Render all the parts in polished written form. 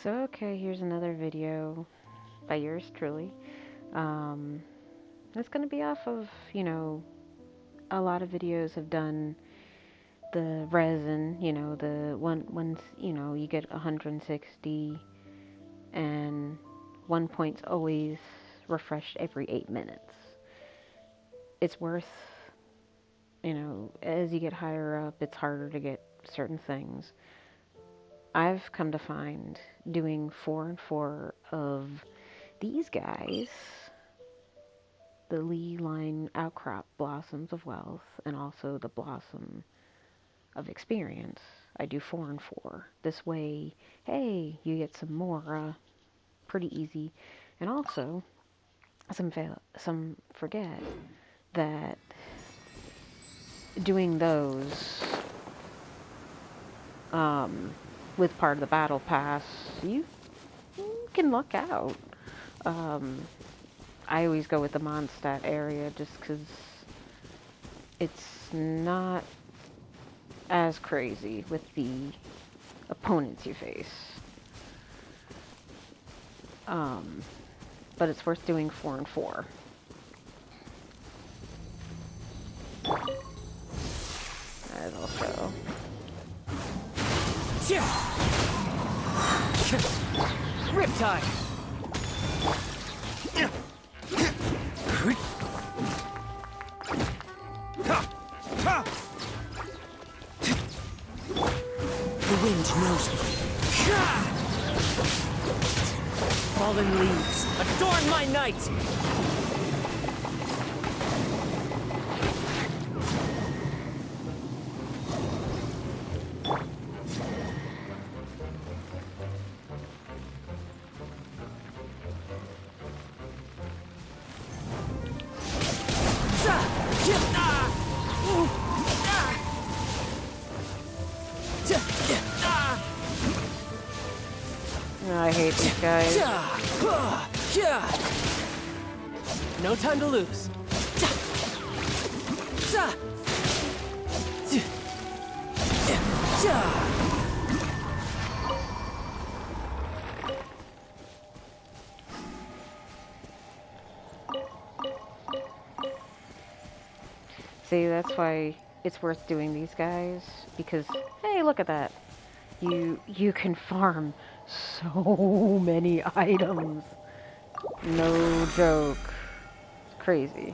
So, okay, here's another video by yours truly. It's going to be off of, a lot of videos have done the resin, the once, you get 160 and 1 point's always refreshed every 8 minutes. It's worth, as you get higher up, it's harder to get certain things. I've come to find doing 4 and 4 of these guys, the Ley Line Outcrop Blossoms of Wealth, and also the Blossom of Experience. I do 4 and 4. This way, hey, you get some more, pretty easy. And also, some forget that doing those, with part of the battle pass, you can luck out. I always go with the Mondstadt area just because it's not as crazy with the opponents you face. But it's worth doing 4 and 4. That also. Riptide! The wind knows me. Fallen leaves, adorn my night! I hate these guys. No time to lose. See, that's why it's worth doing these guys, because, hey, look at that. You can farm so many items. No joke. It's crazy.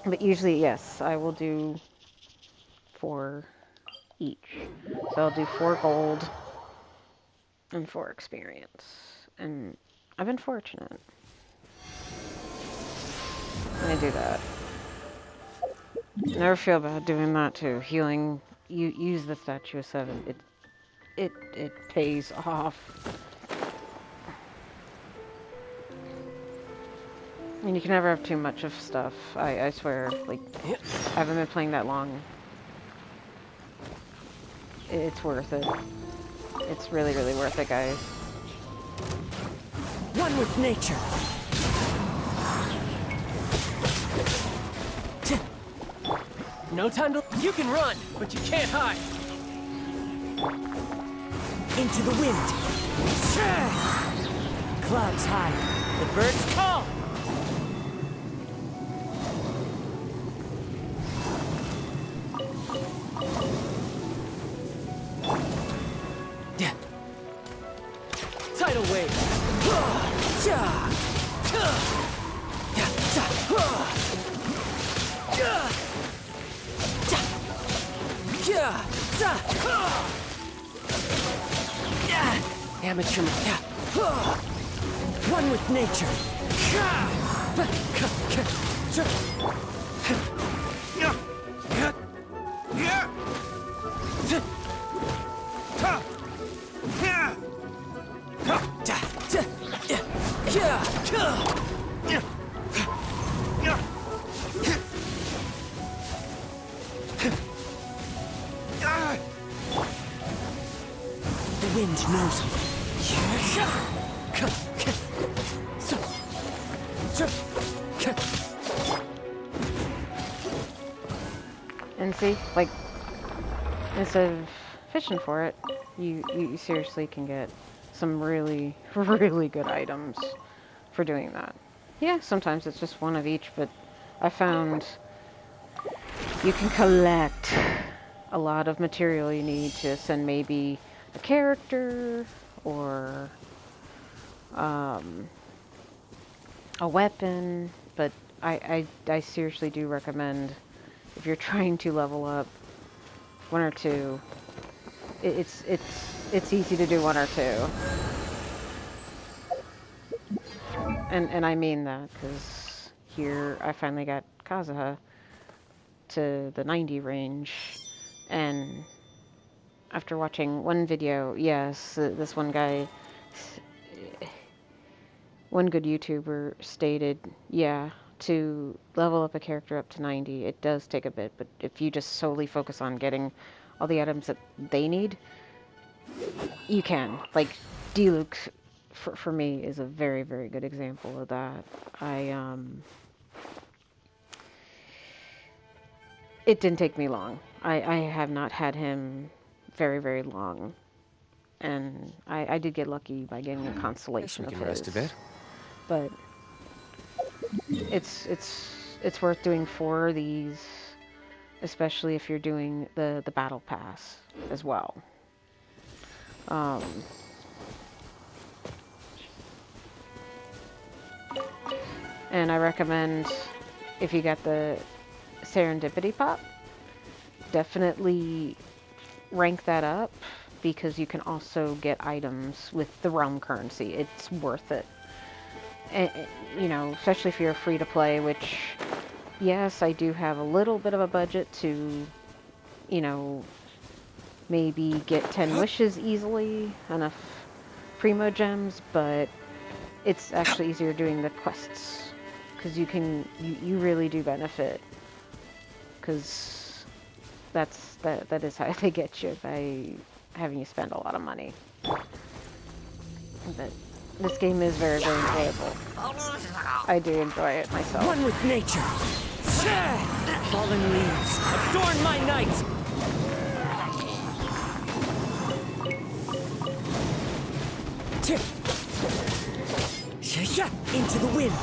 But usually, yes, I will do 4 each. So I'll do 4 gold and 4 experience. And I've been fortunate. I do that. Never feel bad doing that too. Healing, you use the Statue of 7. It pays off. I mean, you can never have too much of stuff. I swear, like, I haven't been playing that long. It's worth it. It's really, really worth it, guys. One with nature. No time to... You can run, but you can't hide. Into the wind. Clouds high. The birds call. Tidal wave. Amateur. One with nature. The wind knows me. And see, like, instead of fishing for it, You seriously can get some really, really good items for doing that. Yeah, sometimes it's just one of each, but I found you can collect a lot of material you need to send maybe a character or um, a weapon, but I seriously do recommend if you're trying to level up one or two, it's easy to do one or two. And I mean that because here I finally got Kazuha to the 90 range, and after watching one video, yes, this one guy, one good YouTuber stated, yeah, to level up a character up to 90, it does take a bit, but if you just solely focus on getting all the items that they need, you can. Like, Diluc, for me, is a very, very good example of that. It didn't take me long. I have not had him very, very long. And I did get lucky by getting a constellation Guess we of can his. rest a bit. But it's worth doing 4 of these, especially if you're doing the battle pass as well. Um, and I recommend if you got the Serendipity Pop, definitely rank that up because you can also get items with the realm currency. It's worth it. And, you know, especially if you're free to play, which, yes, I do have a little bit of a budget to, you know, maybe get 10 wishes easily, enough primo gems, but it's actually easier doing the quests because you really do benefit because that is how they get you, by having you spend a lot of money. But this game is very, very enjoyable. I do enjoy it myself. One with nature. Fallen leaves, adorn my night. Into the wind.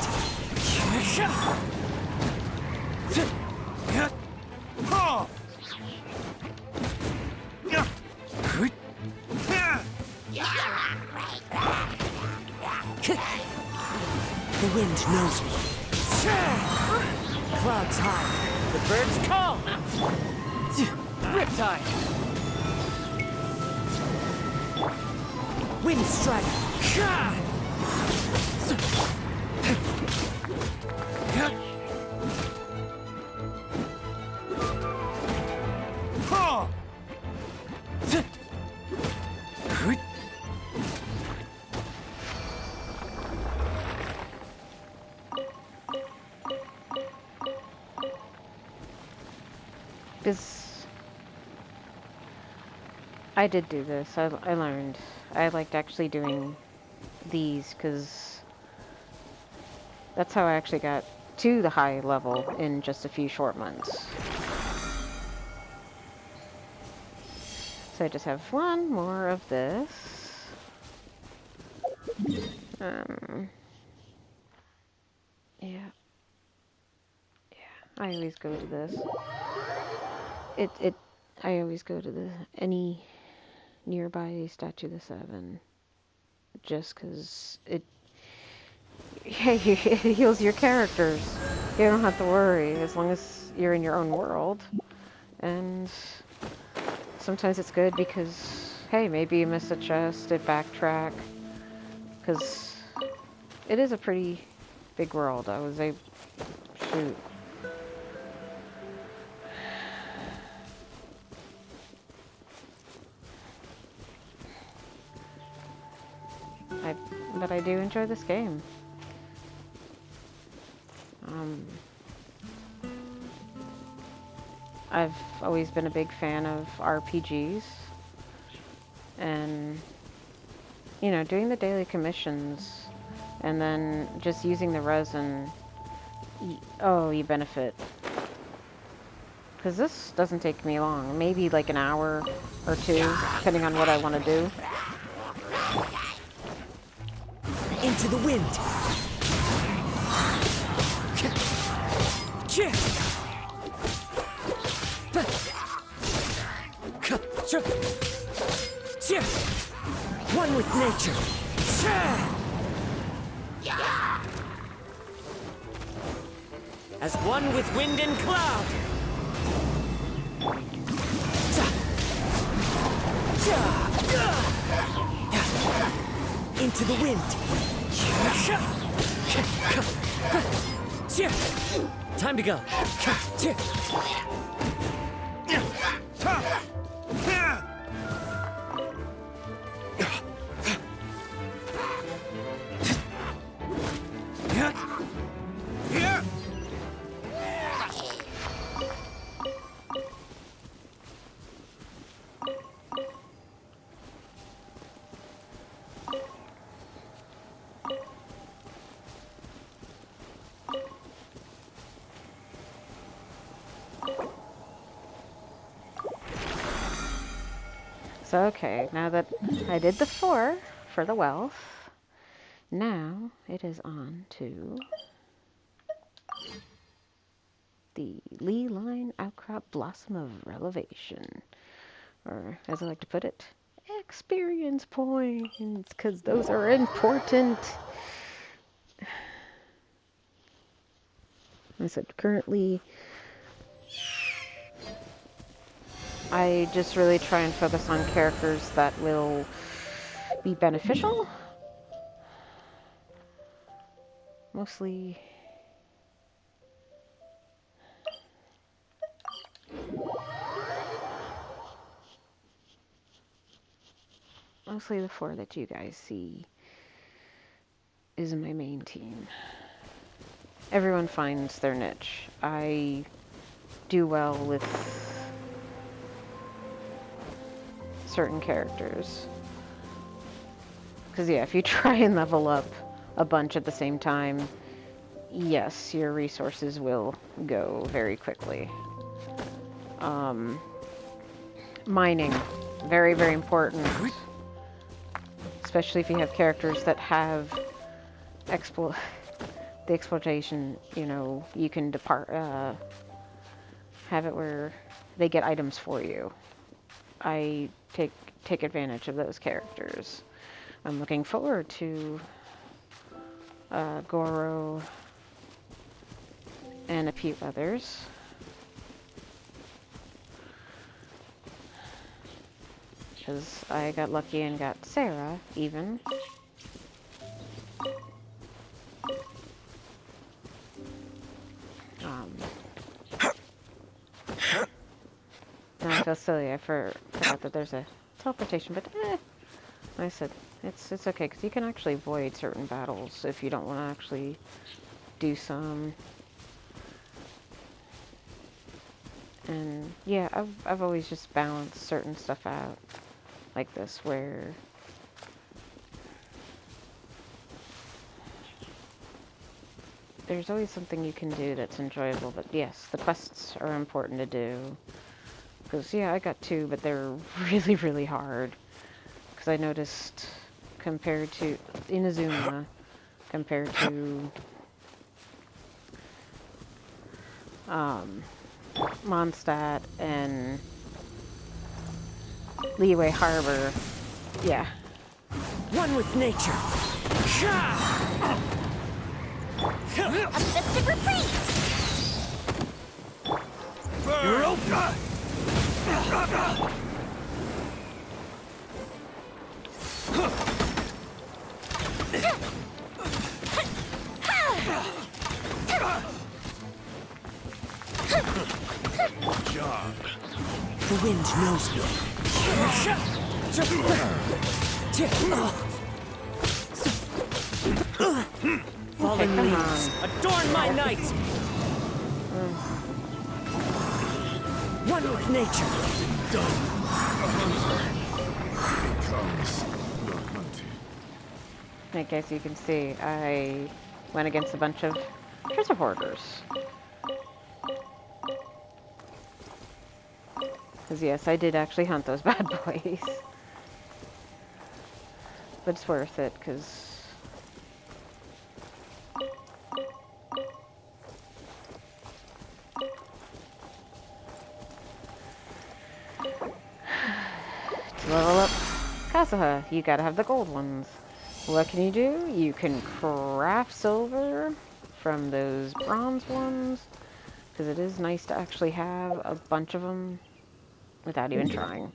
The wind knows me. Clouds high. The birds call. Riptide. Wind strike. Because I did do this. I learned. I liked actually doing these because that's how I actually got to the high level in just a few short months. So I just have one more of this. Yeah. I always go to this. I always go to any nearby statue of the 7, just because it heals your characters. You don't have to worry as long as you're in your own world. And sometimes it's good because, hey, maybe you miss a chest, it backtrack, because it is a pretty big world. I was able, shoot. But I do enjoy this game. I've always been a big fan of RPGs, and you know, doing the daily commissions and then just using the resin, oh, you benefit. Because this doesn't take me long. Maybe like an hour or two, depending on what I want to do. Into the wind. One with nature. As one with wind and cloud. Into the wind. Time to go. So, okay, now that I did the 4 for the wealth, now it is on to the Ley Line Outcrop Blossom of Relevation. Or, as I like to put it, experience points, because those are important. I said currently I just really try and focus on characters that will be beneficial. Mostly the 4 that you guys see is my main team. Everyone finds their niche. I do well with certain characters. Because, yeah, if you try and level up a bunch at the same time, yes, your resources will go very quickly. Mining, very, very important. Especially if you have characters that have the exploitation, you know, you can have it where they get items for you. I take advantage of those characters. I'm looking forward to Goro and a few others. Because I got lucky and got Sarah, even. And I feel silly, I forgot that there's a teleportation, but like I said, it's okay, because you can actually avoid certain battles if you don't want to actually do some. And yeah, I've always just balanced certain stuff out like this, where there's always something you can do that's enjoyable. But yes, the quests are important to do. Because, yeah, I got 2, but they're really, really hard. Because I noticed, compared to Inazuma, compared to Mondstadt and Liyue Harbor, yeah. One with nature. A festive reprise! You're open. Job. The wind knows me. Fallen come leaves, adorn my night. One with nature. Done. Here comes the hunted. I guess you can see I went against a bunch of treasure hoarders. Because yes, I did actually hunt those bad boys. But it's worth it, because... to level up Kazuha, you gotta have the gold ones. What can you do? You can craft silver from those bronze ones, because it is nice to actually have a bunch of them without even trying.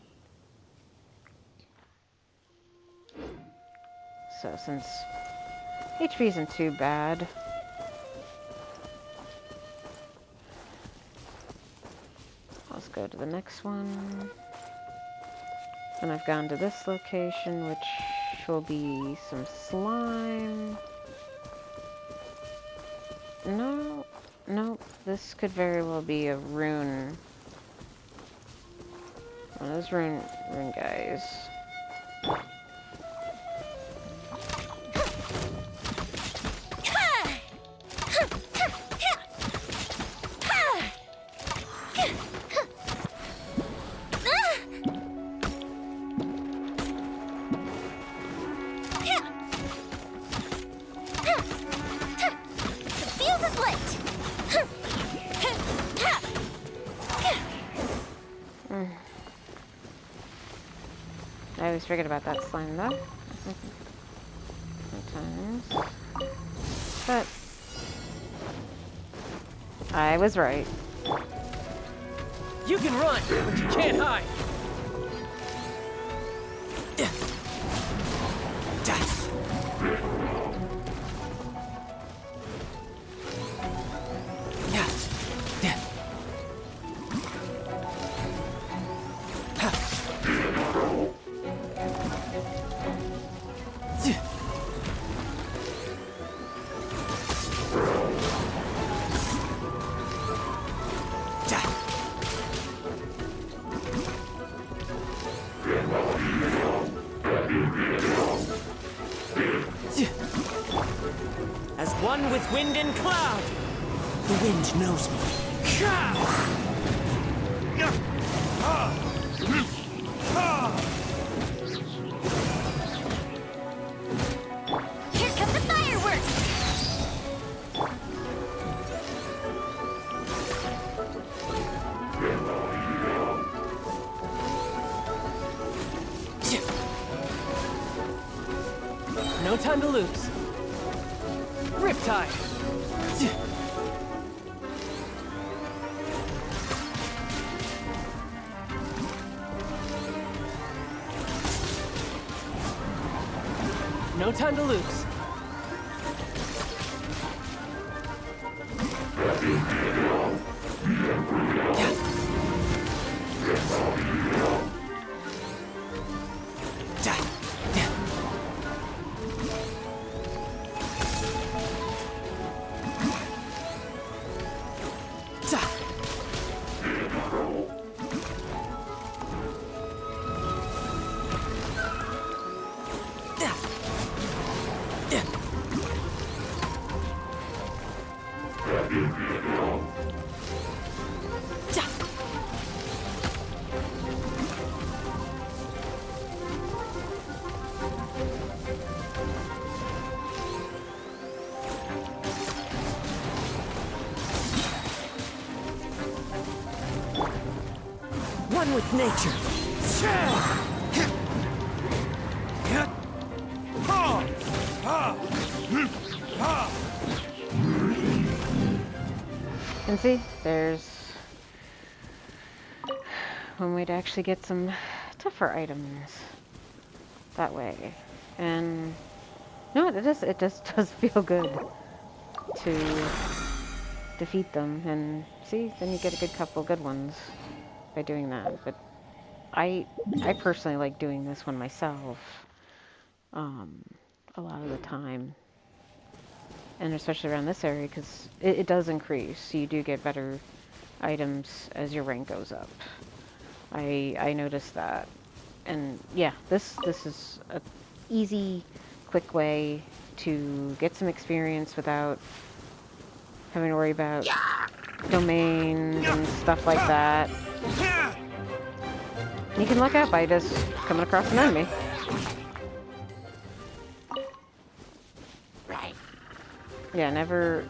So since HP isn't too bad, let's go to the next one. And I've gone to this location, which will be some slime. No, no, this could very well be a rune. One of those rune guys. I always forget about that slime though. Sometimes. But I was right. You can run, but you can't hide. As one with wind and cloud, the wind knows me. Here come the fireworks! No time to lose. Riptide. No time to lose. One with nature. And see, there's one way to actually get some tougher items that way. And no, it just does feel good to defeat them. And see, then you get a good couple good ones by doing that. But I personally like doing this one myself a lot of the time. And especially around this area, because it does increase. You do get better items as your rank goes up. I noticed that. And yeah, this is a easy, quick way to get some experience without having to worry about domain and stuff like that. You can luck out by just coming across an enemy. Yeah, never...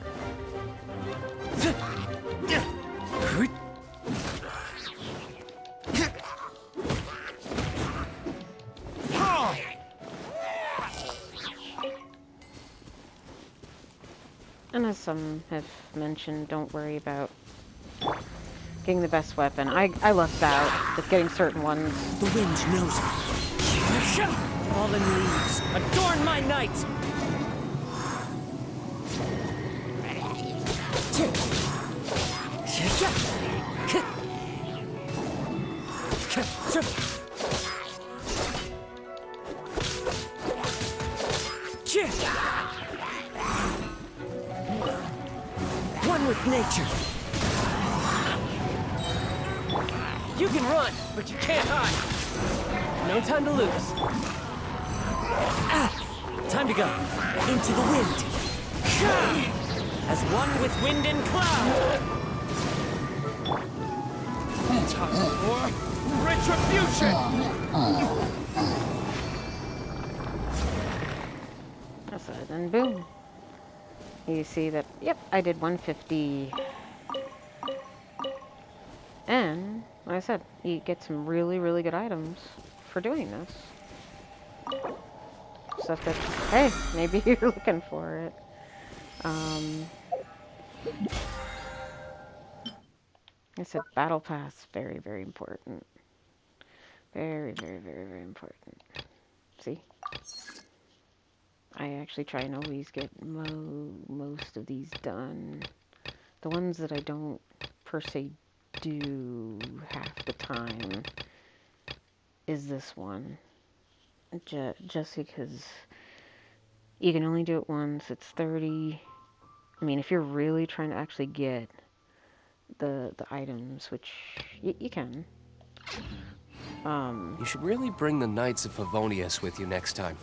And as some have mentioned, don't worry about getting the best weapon. I lucked out with getting certain ones. The wind knows me. Fallen leaves, adorn my night! One with nature. You can run, but you can't hide. No time to lose. Time to go. Into the wind. As one with wind and cloud. Time for retribution! That's it, and boom. You see that, yep, I did 150. And, like I said, you get some really, really good items for doing this. Stuff that, hey, maybe you're looking for it. I said battle pass, very, very important. Very, very, very, very important. See? I actually try and always get most of these done. The ones that I don't per se do half the time is this one. Just because you can only do it once, it's 30. I mean, if you're really trying to actually get the items, which you can. You should really bring the Knights of Favonius with you next time.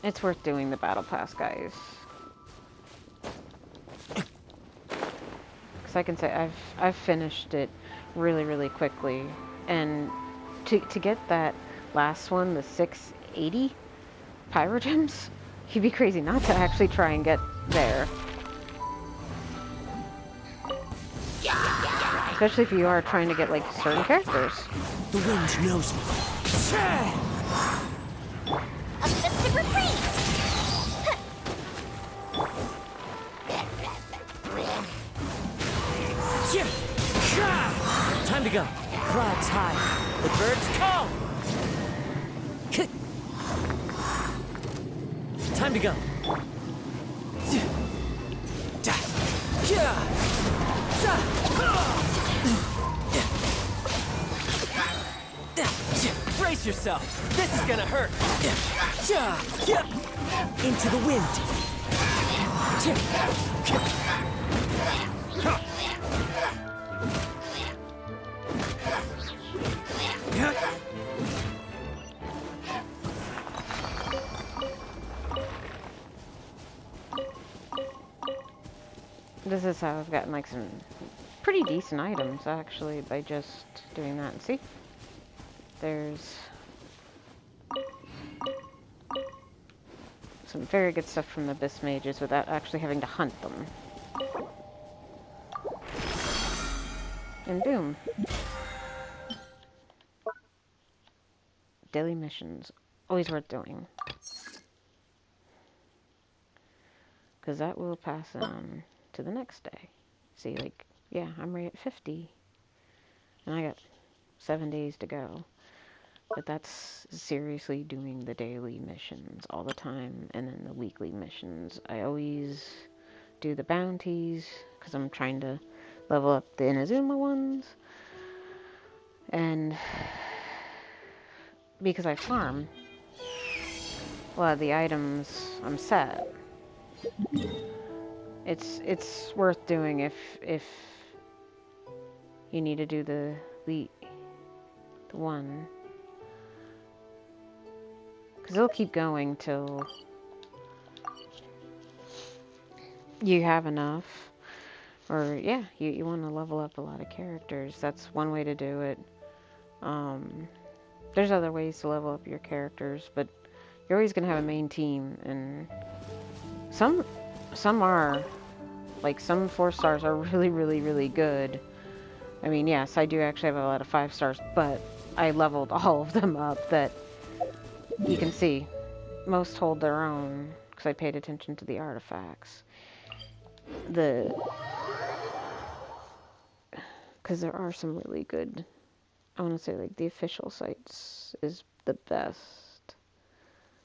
It's worth doing the battle pass, guys. Because I can say I've finished it really, really quickly, and to get that last one, the 680 pyrogems, you'd be crazy not to actually try and get there. Especially if you are trying to get like certain characters. The wind knows me. A festive reprise! Time to go. Clouds high. The birds call. Time to go. Brace yourself. This is gonna hurt. Into the wind. This is how I've gotten like some pretty decent items actually by just doing that. And see, there's some very good stuff from the Abyss Mages without actually having to hunt them. And boom. Daily missions, always worth doing. Because that will pass on to the next day. See, like, yeah, I'm right at 50. And I got 7 days to go. But that's seriously doing the daily missions all the time. And then the weekly missions. I always do the bounties, because I'm trying to level up the Inazuma ones. And because I farm, a lot of the items I'm set. It's worth doing if you need to do the one. Because it'll keep going till you have enough. Or, yeah, you want to level up a lot of characters. That's one way to do it. There's other ways to level up your characters, but you're always going to have a main team. And some are, like, some 4 stars are really, really, really good. I mean, yes, I do actually have a lot of 5 stars, but I leveled all of them up that you can see. Most hold their own, because I paid attention to the artifacts. Because there are some really good, I want to say, like, the official sites is the best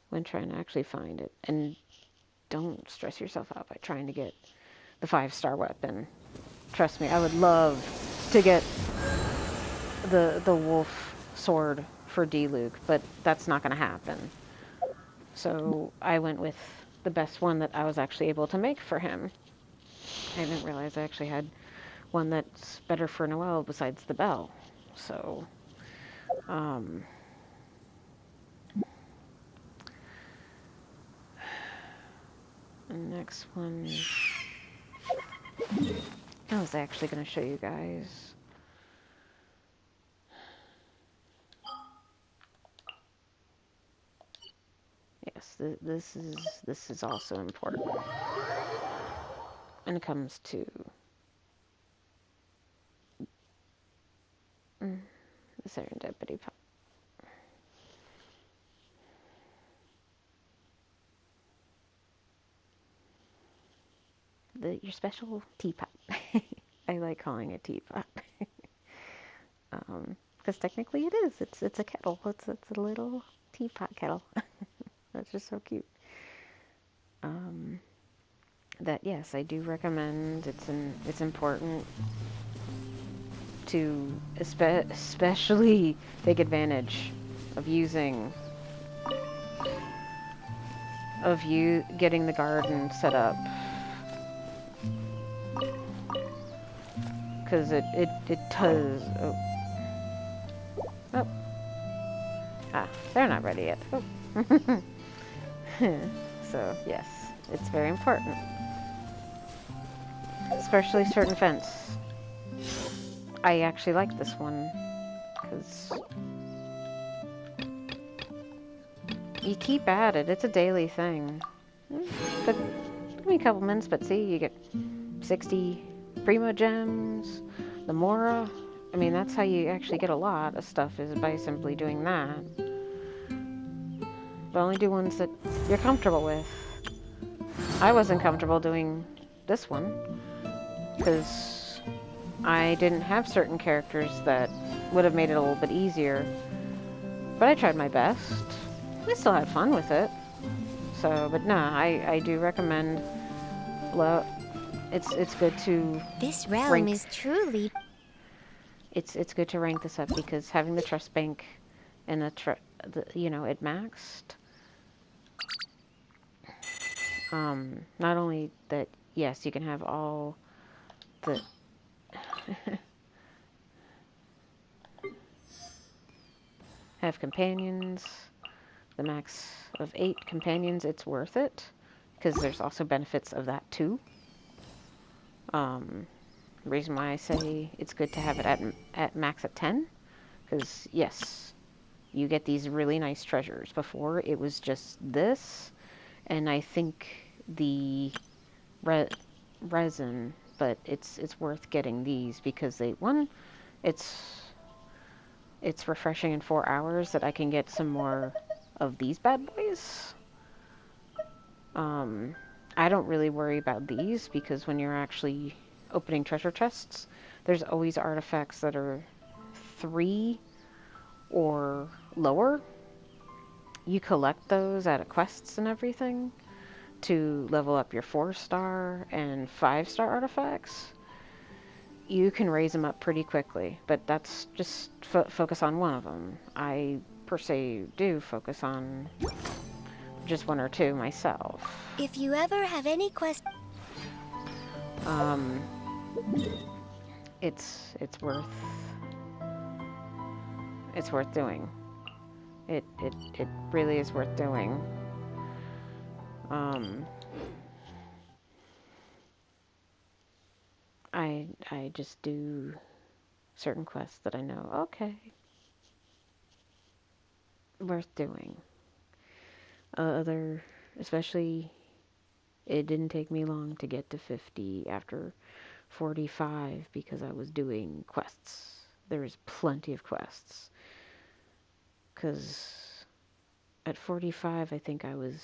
when trying to actually find it. And don't stress yourself out by trying to get the 5-star weapon. Trust me, I would love to get the wolf sword for D-Luke, but that's not going to happen. So I went with the best one that I was actually able to make for him. I didn't realize I actually had one that's better for Noelle besides the bell. So, the next one, I was actually going to show you guys. Yes, this is also important when it comes to the serendipity pop. Your special teapot. I like calling it teapot. Because technically it is. It's a kettle. It's a little teapot kettle. That's just so cute. That, yes, I do recommend. It's important to especially take advantage of using you getting the garden set up, because it does. Oh, they're not ready yet. Oh. So yes, it's very important, especially certain fence. I actually like this one because you keep at it. It's a daily thing. But give me a couple minutes, but see, you get 60 Primo Gems, the Mora. I mean, that's how you actually get a lot of stuff, is by simply doing that. But only do ones that you're comfortable with. I wasn't comfortable doing this one because I didn't have certain characters that would have made it a little bit easier. But I tried my best. I still had fun with it. So, but no, I do recommend. It's good to. This realm is truly. It's good to rank this up because having the trust bank and it maxed. Not only that, yes, you can have all the. Have companions. The max of 8 companions, it's worth it because there's also benefits of that too. Reason why I say it's good to have it at max at 10, because yes, you get these really nice treasures. Before it was just this, and I think the resin, but it's worth getting these because it's refreshing in 4 hours that I can get some more of these bad boys. I don't really worry about these because when you're actually opening treasure chests, there's always artifacts that are 3 or lower. You collect those at quests and everything to level up your 4-star and 5-star artifacts. You can raise them up pretty quickly, but that's just focus on one of them. I per se do focus on just 1 or 2 myself. If you ever have any questions, it's worth doing. It really is worth doing. Um, I just do certain quests that I know, okay, worth doing. Other, especially, it didn't take me long to get to 50 after 45 because I was doing quests. There's plenty of quests. Because at 45, I think I was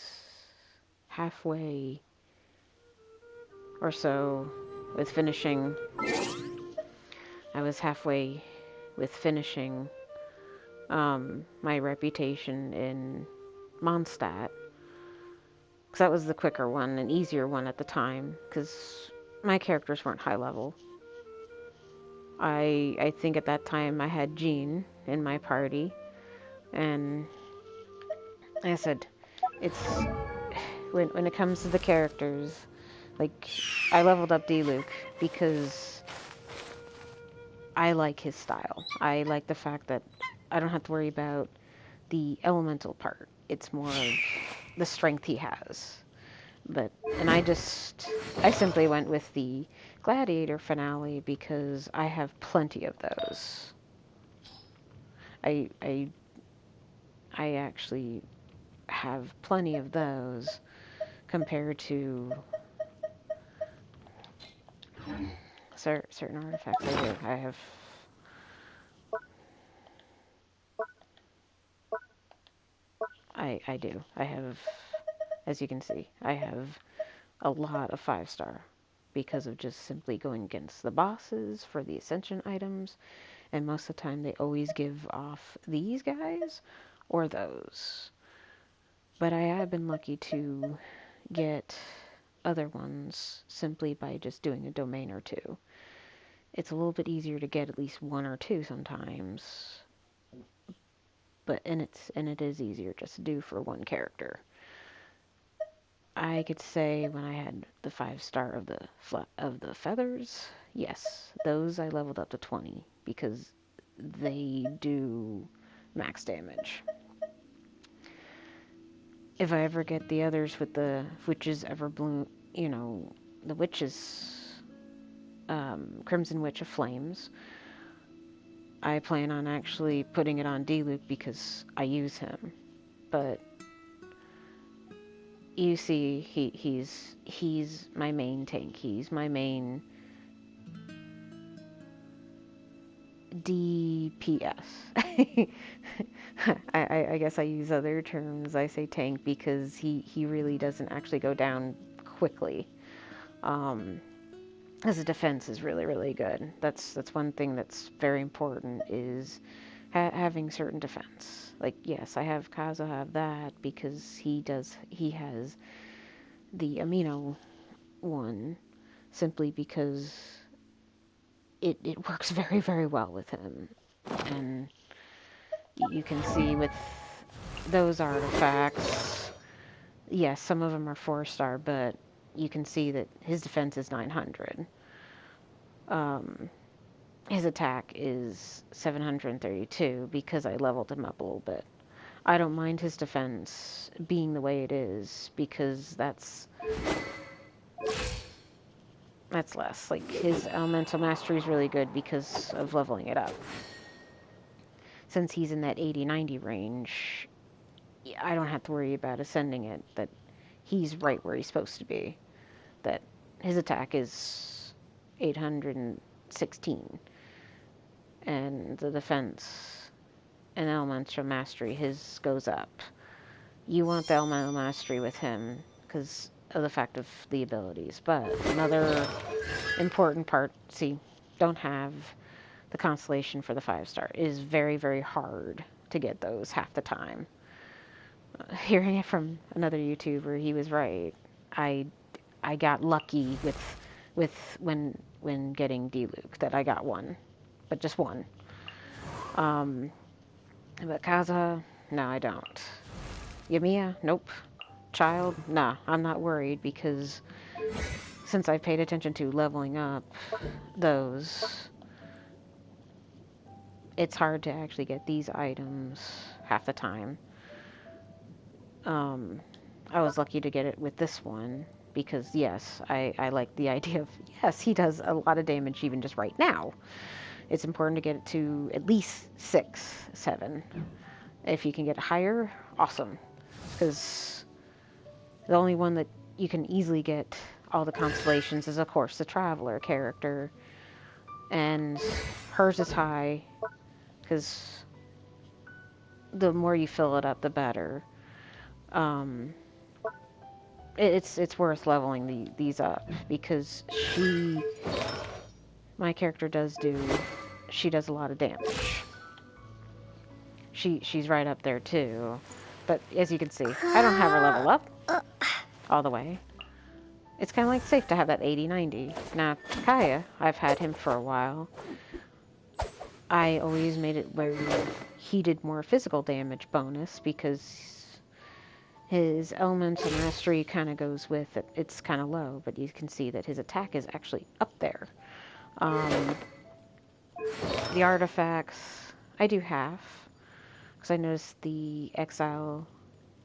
halfway or so with finishing. I was halfway with finishing my reputation in Mondstadt. Because that was the quicker one and easier one at the time. Because my characters weren't high level. I think at that time I had Jean in my party. And like I said, it's when it comes to the characters, like I leveled up D-Luke because I like his style. I like the fact that I don't have to worry about the elemental part. It's more of the strength he has. And I simply went with the Gladiator finale because I have plenty of those. I I I actually have plenty of those compared to certain artifacts. I have I do. I have, as you can see, I have a lot of 5-star because of just simply going against the bosses for the ascension items, and most of the time they always give off these guys or those. But I have been lucky to get other ones simply by just doing a domain or two. It's a little bit easier to get at least one or two sometimes, but and it is easier just to do for one character. I could say when I had the 5-star of the feathers, yes, those I leveled up to 20 because they do max damage. If I ever get the others with the witches ever bloom, the witches, Crimson Witch of Flames, I plan on actually putting it on D-Luke because I use him. But you see, he's my main tank. He's my main DPS. I guess I use other terms. I say tank because he really doesn't actually go down quickly. His defense is really, really good. That's one thing that's very important is having certain defense. Like, yes, I have Kaza have that because he has the amino one simply because it works very, very well with him. And you can see with those artifacts, yes, some of them are 4-star, but you can see that his defense is 900. His attack is 732 because I leveled him up a little bit. I don't mind his defense being the way it is because that's less. Like, his elemental mastery is really good because of leveling it up. Since he's in that 80-90 range, I don't have to worry about ascending it, that he's right where he's supposed to be. That his attack is 816. And the defense and elemental mastery, his goes up. You want the elemental mastery with him because of the fact of the abilities. But another important part, don't have the constellation for the 5-star. It is very, very hard to get those half the time. Hearing it from another YouTuber, he was right. I got lucky with when getting D-Luke that I got one, but just one. But Kaza, no, I don't. Yamiya, nope. Child, nah, I'm not worried because since I paid attention to leveling up those, it's hard to actually get these items half the time. Um, I was lucky to get it with this one because, yes, I like the idea of, yes, he does a lot of damage even just right now. It's important to get it to at least 6, 7. If you can get higher, awesome. Because the only one that you can easily get all the constellations is, of course, the Traveler character. And hers is high because the more you fill it up, the better. Um, it's worth leveling these up because my character she does a lot of damage. She's right up there too, but as you can see, I don't have her level up all the way. It's kind of like safe to have that 80-90. Now, Kaya, I've had him for a while. I always made it where he did more physical damage bonus because his elemental mastery kind of goes with it. It's kind of low, but you can see that his attack is actually up there. The artifacts, I do half because I noticed the exile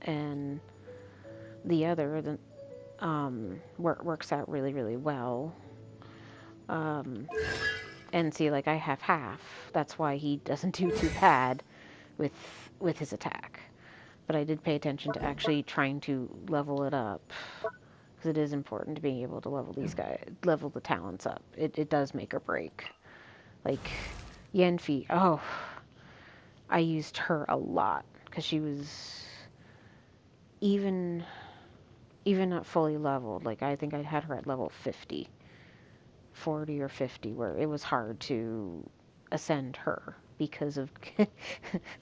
and the other works out really, really well. And see, like, I have half. That's why he doesn't do too bad with his attack. But I did pay attention to actually trying to level it up because it is important to being able to level the talents up. It does make or break. Like Yenfi, oh, I used her a lot because she was even not fully leveled. Like, I think I had her at level 50, 40 or 50, where it was hard to ascend her because of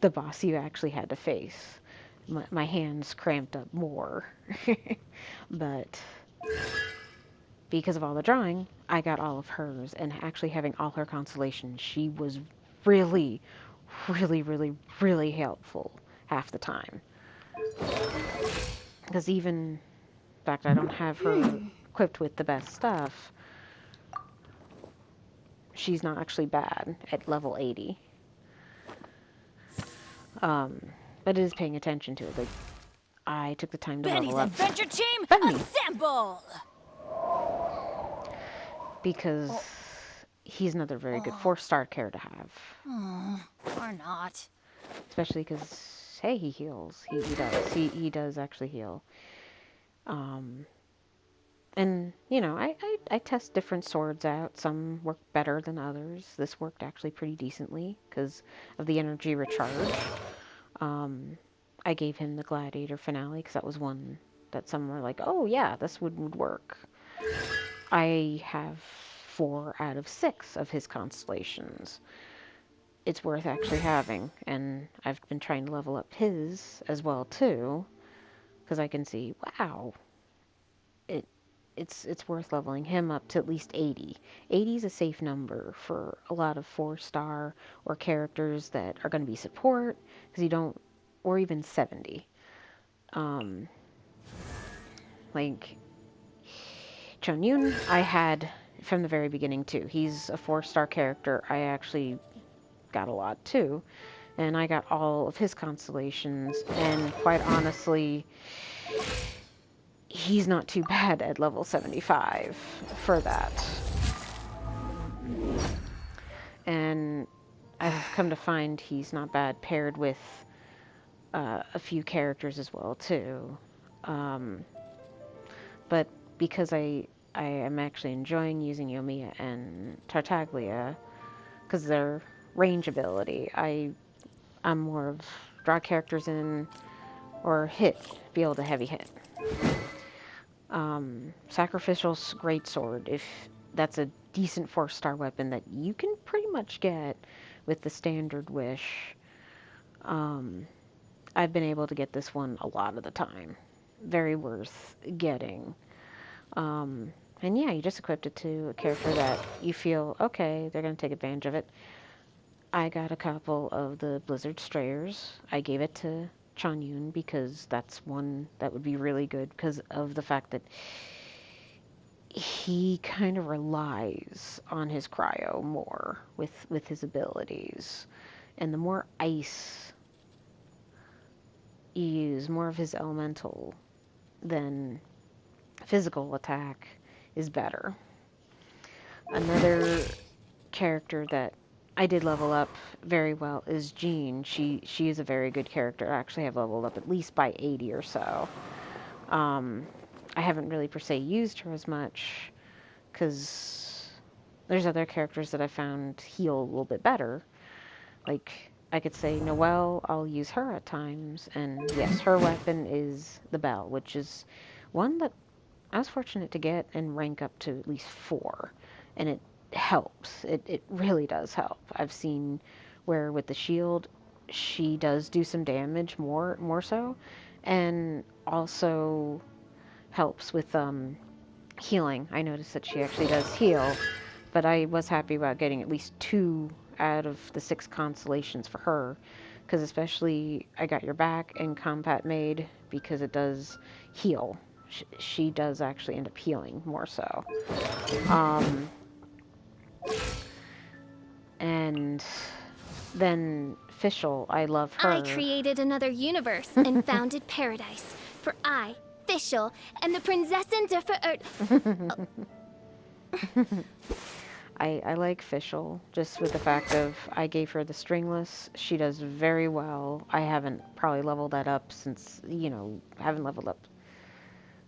the boss you actually had to face. My hands cramped up more. But because of all the drawing, I got all of hers, and actually having all her constellations, she was really, really, really, really helpful half the time. Because even, in fact, I don't have her equipped with the best stuff. She's not actually bad at level 80. But it is paying attention to it. Like, I took the time to Benny's level up adventure team, Benny assemble! because he's another very good 4-star care to have. Or not. Especially because, hey, he heals. He does. He does actually heal. And, you know, I test different swords out. Some work better than others. This worked actually pretty decently because of the energy recharge. I gave him the Gladiator finale because that was one that some were like, oh yeah, this would work. I have 4 out of 6 of his constellations. It's worth actually having, and I've been trying to level up his as well too, because I can see, wow, it's worth leveling him up to at least 80. 80 is a safe number for a lot of 4-star or characters that are going to be support, because you don't, or even 70. Like Chun Yun, I had from the very beginning too. He's a 4-star character. I actually got a lot too, and I got all of his constellations, and quite honestly, he's not too bad at level 75 for that. And I've come to find he's not bad paired with a few characters as well too. But because I am actually enjoying using Yomiya and Tartaglia because their range ability, I'm more of draw characters in or be able to heavy hit. Sacrificial's Greatsword, if that's a decent 4-star weapon that you can pretty much get with the standard wish. I've been able to get this one a lot of the time. Very worth getting. And yeah, you just equipped it to a character that you feel, okay, they're going to take advantage of it. I got a couple of the Blizzard Strayers. I gave it to Chun Yun because that's one that would be really good because of the fact that he kind of relies on his cryo more with his abilities. And the more ice you use more of his elemental, then physical attack is better. Another character that I did level up very well is Jean. She is a very good character. I actually have leveled up at least by 80 or so. I haven't really per se used her as much because there's other characters that I found heal a little bit better. Like I could say Noelle, I'll use her at times, and yes, her weapon is the bell, which is one that I was fortunate to get and rank up to at least 4, and it helps. It really does help. I've seen where with the shield, she does do some damage more so, and also helps with healing. I noticed that she actually does heal, but I was happy about getting at least 2 out of the 6 constellations for her, because especially I got your back and combat made because it does heal. She does actually end up healing more so. And then Fischl, I love I her. created another universe and founded paradise. For I, Fischl, and the Prinzessin der Verirrt. I like Fischl just with the fact of I gave her the stringless. She does very well. I haven't probably leveled that up since, I haven't leveled up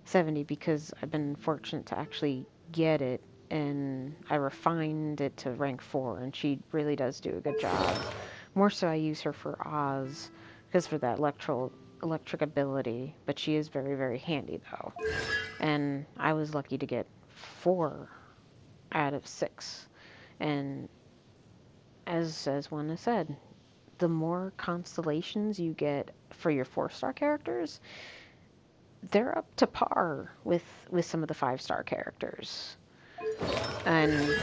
70 because I've been fortunate to actually get it, and I refined it to rank 4, and she really does do a good job. More so I use her for Oz because for that electric ability, but she is very, very handy though. And I was lucky to get 4 out of 6. And as one has said, the more constellations you get for your 4-star characters, they're up to par with some of the 5-star characters. And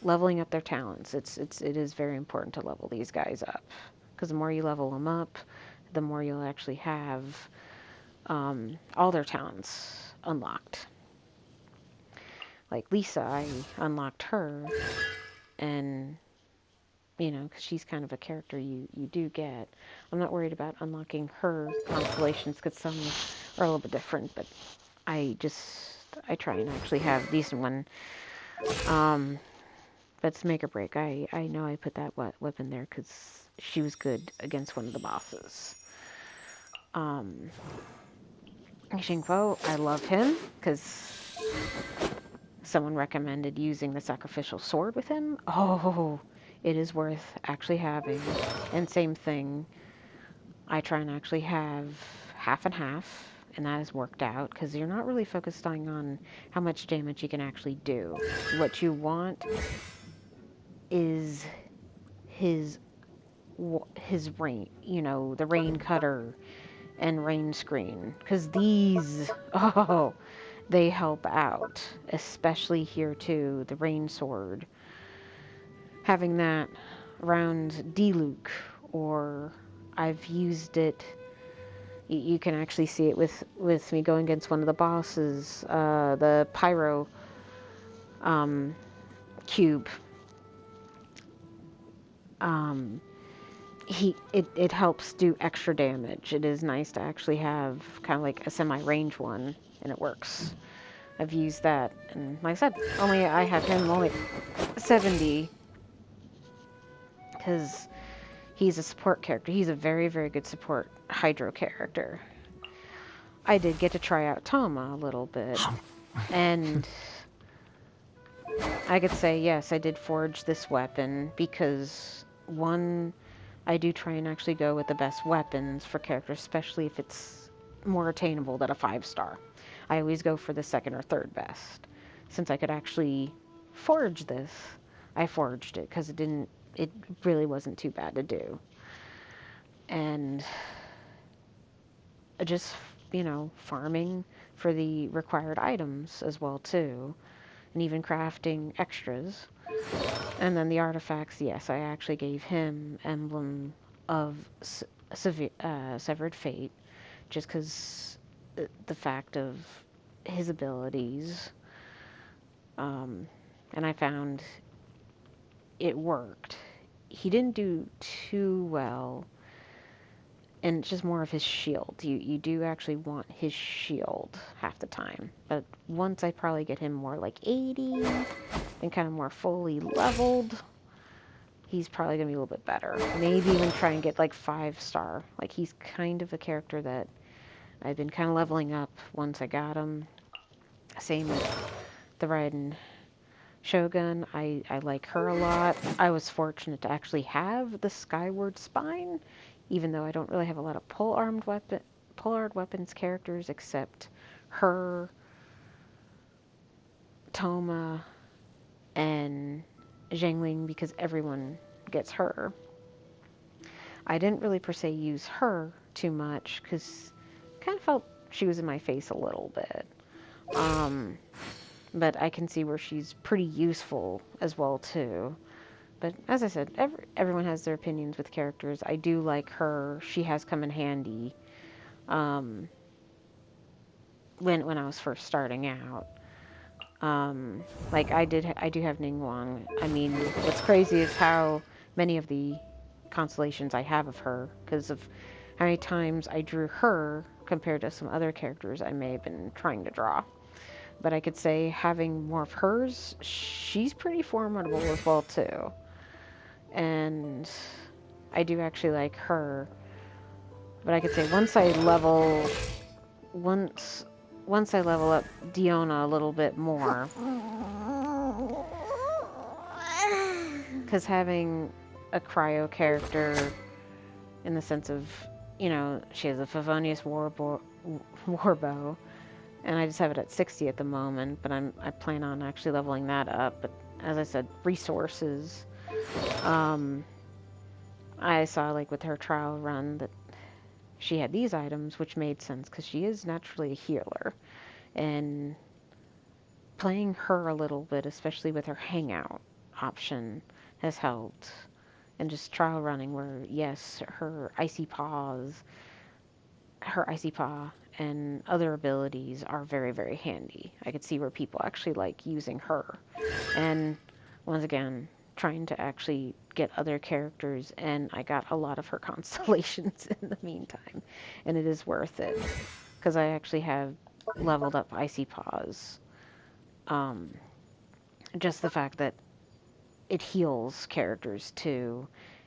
leveling up their talents, it is very important to level these guys up, because the more you level them up, the more you'll actually have all their talents unlocked. Like Lisa, I unlocked her, and because she's kind of a character you do get. I'm not worried about unlocking her constellations because some are a little bit different, but I try and actually have a decent one. But it's make or break. I know I put that weapon there because she was good against one of the bosses. Xingfo, I love him because someone recommended using the sacrificial sword with him. Oh, it is worth actually having. And same thing, I try and actually have half and half, and that has worked out because you're not really focusing on how much damage you can actually do. What you want is his rain, the rain cutter and rain screen, because these, they help out, especially here too, the rain sword. Having that around D-Luke, or I've used it, you can actually see it with me going against one of the bosses, the Pyro cube. It helps do extra damage. It is nice to actually have kind of like a semi-range one, and it works. I've used that, and like I said, I have him only 70 because he's a support character. He's a very, very good support Hydro character. I did get to try out Tama a little bit, and I could say, yes, I did forge this weapon because, one, I do try and actually go with the best weapons for characters, especially if it's more attainable than a 5-star. I always go for the 2nd or 3rd best. Since I could actually forge this, I forged it because it really wasn't too bad to do. And just, farming for the required items as well too, and even crafting extras. And then the artifacts, yes, I actually gave him Emblem of Severed Fate, just because the fact of his abilities, and I found it worked. He didn't do too well and it's just more of his shield. You do actually want his shield half the time. But once I probably get him more like 80 and kind of more fully leveled, he's probably going to be a little bit better. Maybe even try and get like 5-star. Like, he's kind of a character that I've been kind of leveling up once I got him. Same with the Red Shogun. I like her a lot. I was fortunate to actually have the Skyward Spine, even though I don't really have a lot of pole-armed weapons characters except her, Toma, and Zhangling, because everyone gets her. I didn't really per se use her too much because I kind of felt she was in my face a little bit. But I can see where she's pretty useful as well too. But as I said, everyone has their opinions with characters. I do like her. She has come in handy when I was first starting out. Like I do have Ningguang. I mean, what's crazy is how many of the constellations I have of her, because of how many times I drew her compared to some other characters I may have been trying to draw. But I could say having more of hers, she's pretty formidable as well too. And I do actually like her. But I could say once I level up Diona a little bit more, because having a cryo character in the sense of, you know, she has a Favonius warbow, and I just have it at 60 at the moment, but I plan on actually leveling that up. But as I said, resources. I saw, like, with her trial run that she had these items, which made sense because she is naturally a healer. And playing her a little bit, especially with her hangout option, has helped. And just trial running where, yes, her Icy Paw and other abilities are very, very handy. I could see where people actually like using her. And once again, trying to actually get other characters, and I got a lot of her constellations in the meantime, and it is worth it because I actually have leveled up Icy Paws. Just the fact that it heals characters too,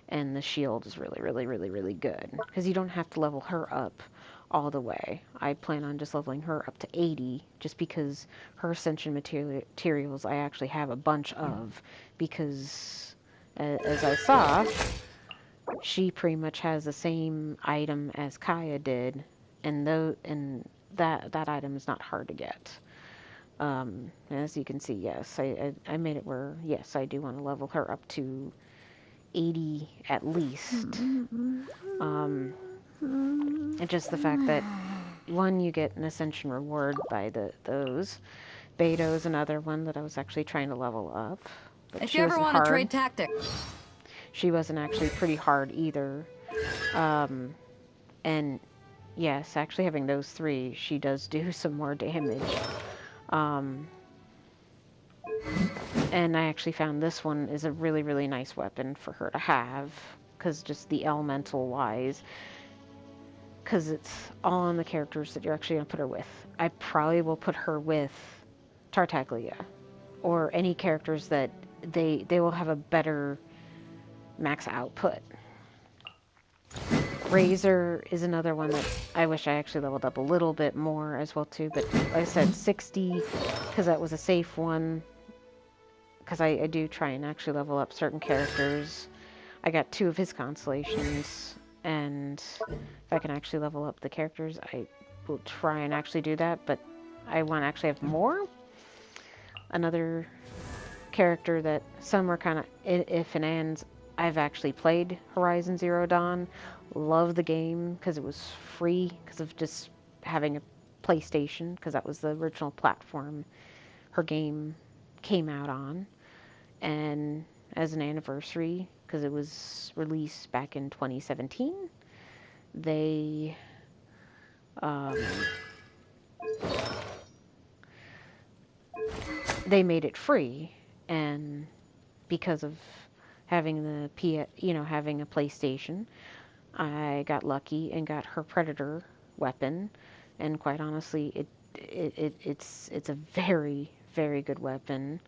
and the shield is really, really, really, really good because you don't have to level her up all the way. I plan on just leveling her up to 80 just because her ascension materials I actually have a bunch of, because as I saw, she pretty much has the same item as Kaya did, and that item is not hard to get. As you can see, yes, I made it where, yes, I do want to level her up to 80 at least. And just the fact that, one, you get an ascension reward by those. Beto's another one that I was actually trying to level up. But If she you ever wasn't want to hard. trade tactics. She wasn't actually pretty hard either. And yes, actually having those three, she does do some more damage. And I actually found this one is a really, really nice weapon for her to have, because just the elemental wise, because it's all on the characters that you're actually going to put her with. I probably will put her with Tartaglia, or any characters that they will have a better max output. Razor is another one that I wish I actually leveled up a little bit more as well too, but like I said, 60, because that was a safe one, because I do try and actually level up certain characters. I got 2 of his constellations, and if I can actually level up the characters, I will try and actually do that, but I want to actually have more. Another character that some are kind of if and ands, I've actually played Horizon Zero Dawn. Love the game because it was free because of just having a PlayStation, because that was the original platform her game came out on. And as an anniversary, because it was released back in 2017, they made it free. And because of having having a PlayStation, I got lucky and got her predator weapon, and quite honestly, it's a very, very good weapon.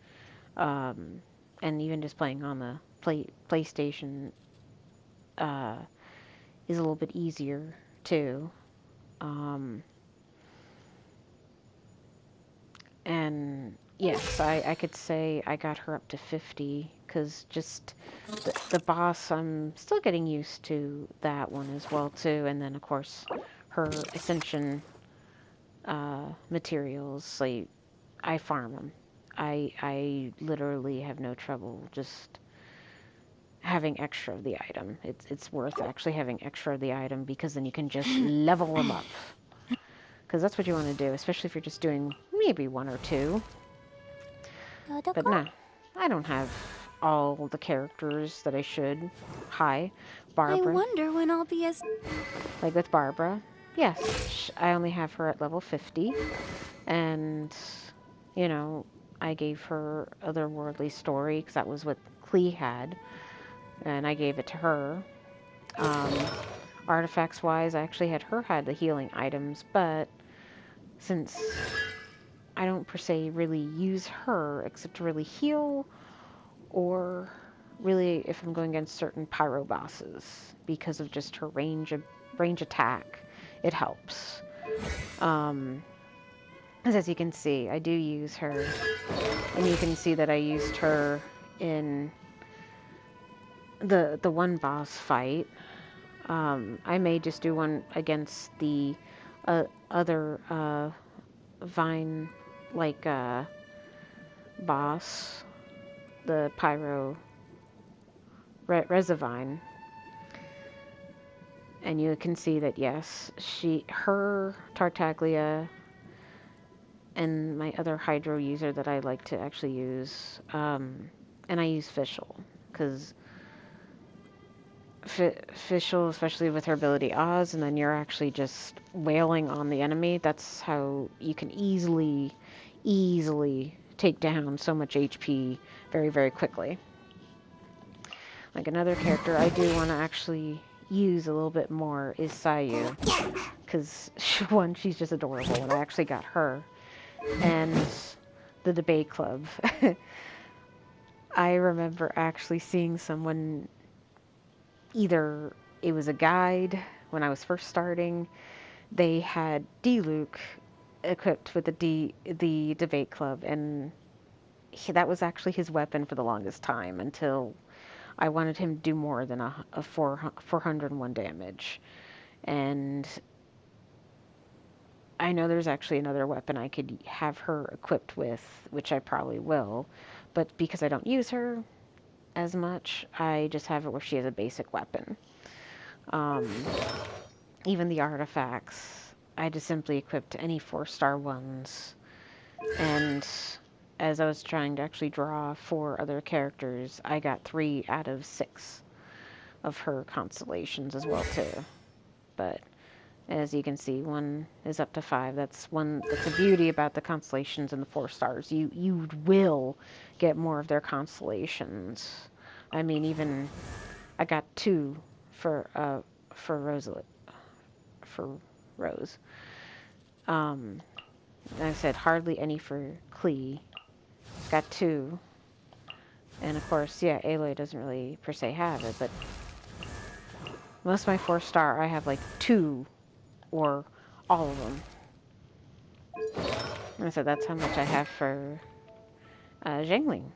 And even just playing on the PlayStation is a little bit easier too. Um, and yes, I could say I got her up to 50 because just the boss, I'm still getting used to that one as well too. And then of course her ascension materials, like I farm them. I literally have no trouble just having extra of the item. It's worth actually having extra of the item because then you can just level them up. Because that's what you want to do, especially if you're just doing maybe one or two. But nah, I don't have all the characters that I should. Hi, I Barbara. wonder when I'll be as... Like with Barbara, yes, I only have her at level 50. And, you know, I gave her Otherworldly Story because that was what Klee had. And I gave it to her. Artifacts wise, I actually had her had the healing items, but since I don't per se really use her except to really heal or really if I'm going against certain pyro bosses because of just her range attack, it helps. As you can see, I do use her, and you can see that I used her in the one boss fight. I may just do one against the other vine like boss, the pyro Resivine, and you can see that yes, her Tartaglia and my other hydro user that I like to actually use, and I use Fischl because Fischl, especially with her ability Oz, and then you're actually just wailing on the enemy. That's how you can easily take down so much HP very, very quickly. Like another character I do want to actually use a little bit more is Sayu, because one, she's just adorable, and I actually got her. And the debate club. I remember actually seeing someone, either it was a guide when I was first starting, they had D-Luke equipped with the debate club, and that was actually his weapon for the longest time until I wanted him to do more than a 401 damage. And I know there's actually another weapon I could have her equipped with, which I probably will, but because I don't use her as much, I just have it where she has a basic weapon. Even the artifacts, I just simply equipped any 4-star ones, and as I was trying to actually draw 4 other characters, I got 3 out of 6 of her constellations as well too. But as you can see, one is up to 5. That's the beauty about the constellations and the 4 stars. You will get more of their constellations. I mean, even I got 2 for Rose. Like I said, hardly any for Klee. Got 2. And of course, yeah, Aloy doesn't really per se have it, but most of my 4-star, I have like 2 or all of them. And so that's how much I have for Zhengling.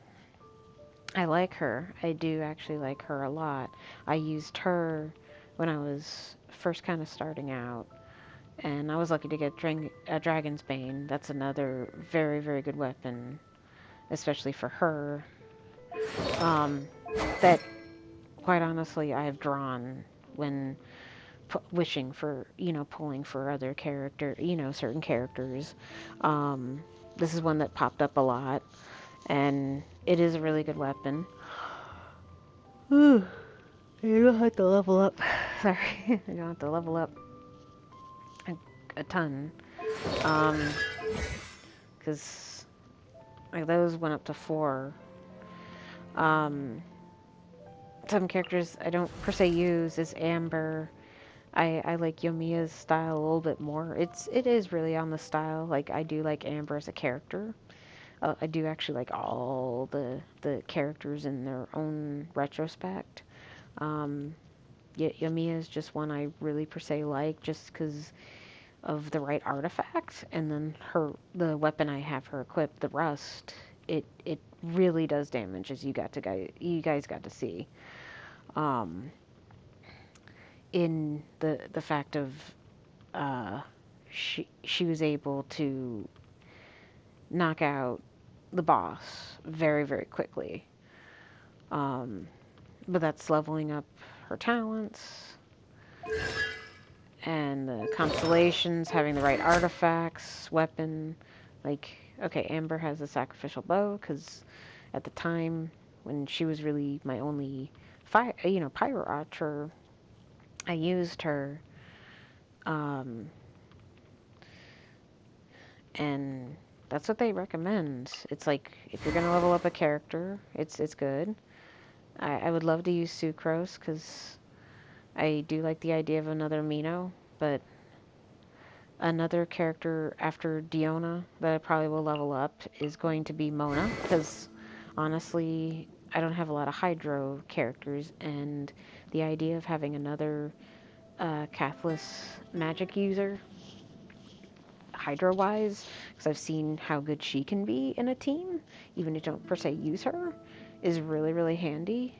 I like her. I do actually like her a lot. I used her when I was first kind of starting out, and I was lucky to get Dragon's Bane. That's another very, very good weapon, especially for her. That, quite honestly, I have drawn when wishing for, pulling for other certain characters. This is one that popped up a lot, and it is a really good weapon. Ooh, you don't have to level up. Sorry, you don't have to level up a ton. Because like those went up to 4. Some characters I don't per se use is Amber I like Yomiya's style a little bit more. It is really on the style. Like I do like Amber as a character. I do actually like all the characters in their own retrospect. Um, Yomiya is just one I really per se like, just because of the right artifact, and then the weapon I have her equipped, the rust. It really does damage, as you guys got to see. Um, in the fact of she was able to knock out the boss very, very quickly. Um, but that's leveling up her talents and the constellations, having the right artifacts, weapon. Like, okay, Amber has a sacrificial bow because at the time when she was really my only pyro archer, I used her. Um, and that's what they recommend. It's like if you're gonna level up a character, it's good. I would love to use Sucrose because I do like the idea of another Mino, but another character after Diona that I probably will level up is going to be Mona because honestly, I don't have a lot of Hydro characters, and the idea of having another Cathless magic user Hydro-wise, because I've seen how good she can be in a team, even if you don't per se use her, is really, really handy.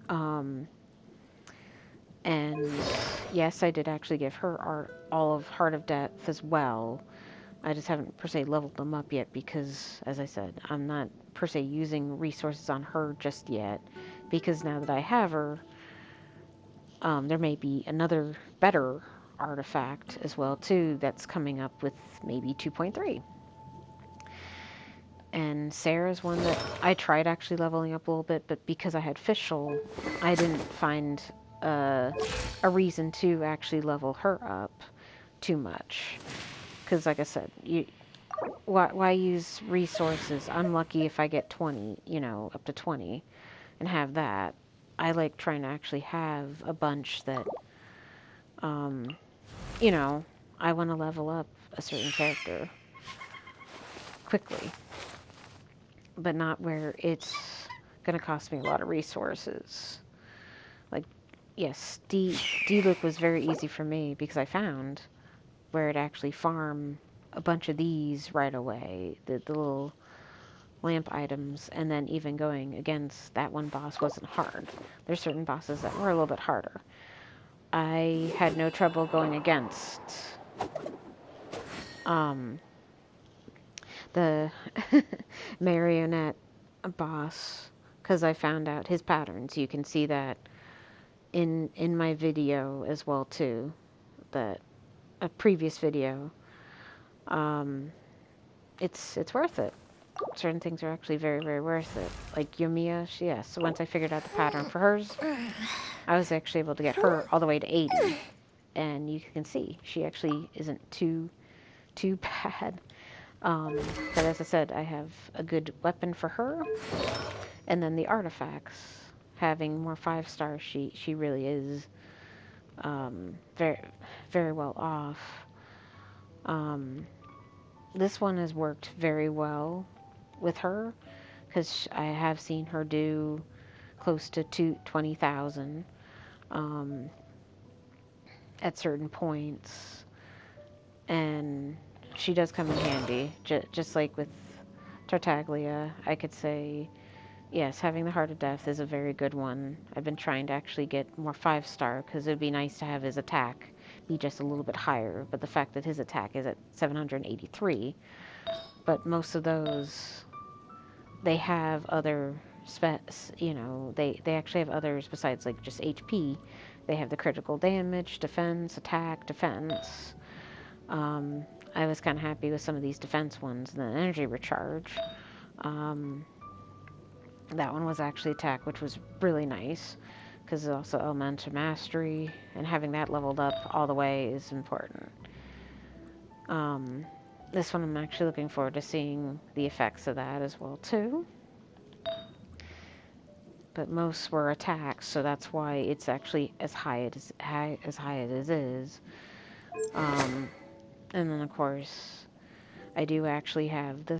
Um, and yes, I did actually give her all of Heart of Depth as well. I just haven't per se leveled them up yet because, as I said, I'm not per se using resources on her just yet. Because now that I have her, there may be another better artifact as well too that's coming up with maybe 2.3. And Sarah's one that I tried actually leveling up a little bit, but because I had Fischl, I didn't find a reason to actually level her up too much. Because, like I said, why use resources? I'm lucky if I get 20, up to 20, and have that. I like trying to actually have a bunch that, um, I want to level up a certain character quickly, but not where it's going to cost me a lot of resources. Like, yes, D-Look was very easy for me because I found where it actually farm a bunch of these right away, the little lamp items, and then even going against that one boss wasn't hard. There's certain bosses that were a little bit harder. I had no trouble going against the marionette boss because I found out his patterns. You can see that in my video as well too, that a previous video. It's worth it. Certain things are actually very, very worth it. Like Yomiya, yes. So once I figured out the pattern for hers, I was actually able to get her all the way to 80, and you can see she actually isn't too bad. But as I said, I have a good weapon for her, and then the artifacts. Having more 5 stars, she really is very, very well off. This one has worked very well with her because I have seen her do close to 20,000 at certain points, and she does come in handy. Just like with Tartaglia, I could say yes, having the Heart of Death is a very good one. I've been trying to actually get more 5-star because it would be nice to have his attack be just a little bit higher, but the fact that his attack is at 783, but most of those, they have other specs, they actually have others besides like just HP. They have the critical damage, defense, attack, defense. I was kind of happy with some of these defense ones, and then energy recharge. That one was actually attack, which was really nice because it's also elemental mastery, and having that leveled up all the way is important. This one I'm actually looking forward to seeing the effects of that as well too. but most were attacks, so that's why it's actually as high as high as it is. And then of course, I do actually have the